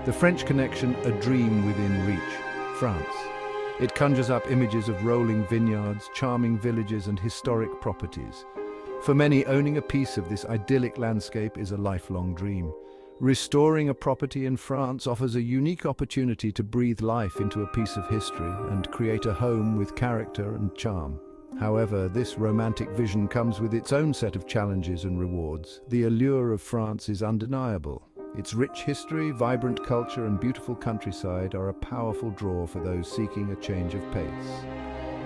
The French Connection, a dream within reach, France. It conjures up images of rolling vineyards, charming villages and historic properties. For many, owning a piece of this idyllic landscape is a lifelong dream. Restoring a property in France offers a unique opportunity to breathe life into a piece of history and create a home with character and charm. However, this romantic vision comes with its own set of challenges and rewards. The allure of France is undeniable. Its rich history, vibrant culture and beautiful countryside are a powerful draw for those seeking a change of pace.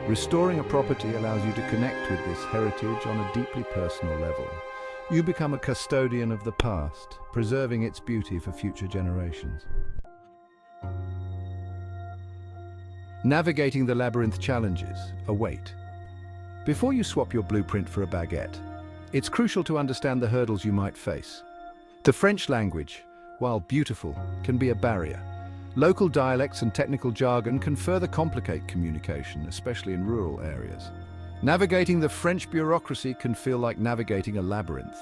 Restoring a property allows you to connect with this heritage on a deeply personal level. You become a custodian of the past, preserving its beauty for future generations. Navigating the labyrinth challenges await. Before you swap your blueprint for a baguette, it's crucial to understand the hurdles you might face. The French language, while beautiful, can be a barrier. Local dialects and technical jargon can further complicate communication, especially in rural areas. Navigating the French bureaucracy can feel like navigating a labyrinth.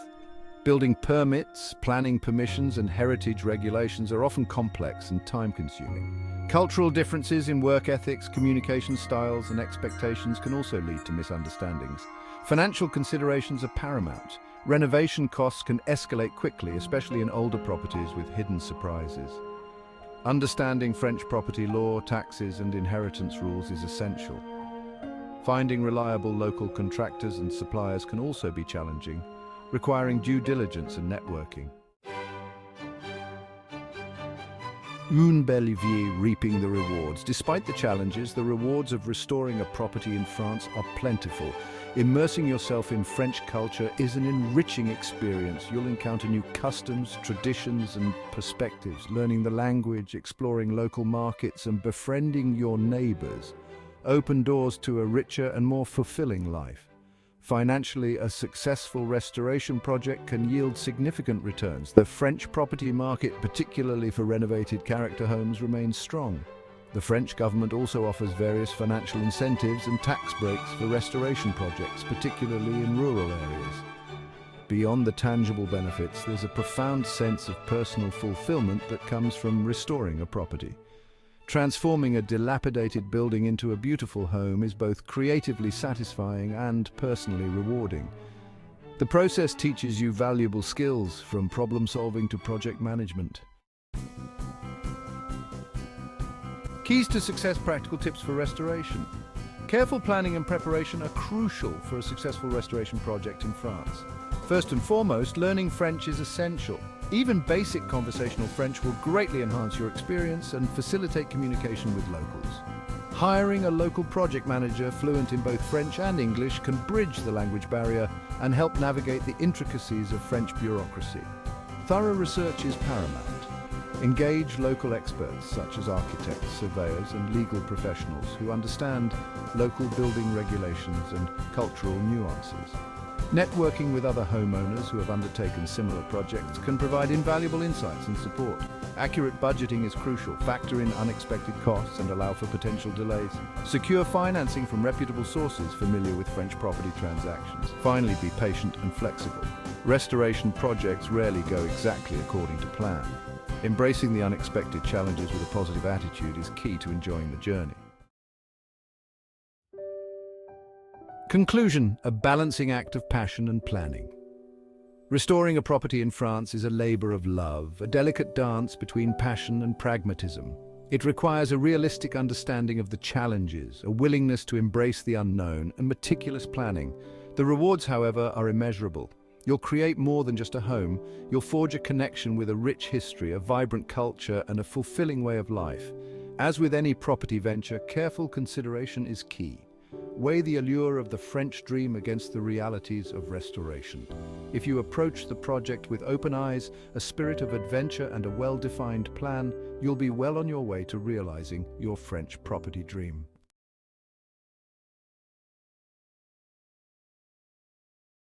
Building permits, planning permissions, and heritage regulations are often complex and time-consuming. Cultural differences in work ethics, communication styles, and expectations can also lead to misunderstandings. Financial considerations are paramount. Renovation costs can escalate quickly, especially in older properties with hidden surprises. Understanding French property law, taxes, and inheritance rules is essential. Finding reliable local contractors and suppliers can also be challenging, requiring due diligence and networking. Un bel vie, reaping the rewards. Despite the challenges, the rewards of restoring a property in France are plentiful. Immersing yourself in French culture is an enriching experience. You'll encounter new customs, traditions, and perspectives, learning the language, exploring local markets, and befriending your neighbors. Open doors to a richer and more fulfilling life. Financially, a successful restoration project can yield significant returns. The French property market, particularly for renovated character homes, remains strong. The French government also offers various financial incentives and tax breaks for restoration projects, particularly in rural areas. Beyond the tangible benefits, there's a profound sense of personal fulfillment that comes from restoring a property. Transforming a dilapidated building into a beautiful home is both creatively satisfying and personally rewarding. The process teaches you valuable skills, from problem solving to project management. Keys to success: practical tips for restoration. Careful planning and preparation are crucial for a successful restoration project in France. First and foremost, learning French is essential. Even basic conversational French will greatly enhance your experience and facilitate communication with locals. Hiring a local project manager fluent in both French and English can bridge the language barrier and help navigate the intricacies of French bureaucracy. Thorough research is paramount. Engage local experts such as architects, surveyors, and legal professionals who understand local building regulations and cultural nuances. Networking with other homeowners who have undertaken similar projects can provide invaluable insights and support. Accurate budgeting is crucial. Factor in unexpected costs and allow for potential delays. Secure financing from reputable sources familiar with French property transactions. Finally, be patient and flexible. Restoration projects rarely go exactly according to plan. Embracing the unexpected challenges with a positive attitude is key to enjoying the journey. Conclusion: a balancing act of passion and planning. Restoring a property in France is a labor of love, a delicate dance between passion and pragmatism. It requires a realistic understanding of the challenges, a willingness to embrace the unknown, and meticulous planning. The rewards, however, are immeasurable. You'll create more than just a home. You'll forge a connection with a rich history, a vibrant culture, and a fulfilling way of life. As with any property venture, careful consideration is key. Weigh the allure of the French dream against the realities of restoration. If you approach the project with open eyes, a spirit of adventure, and a well-defined plan, you'll be well on your way to realizing your French property dream.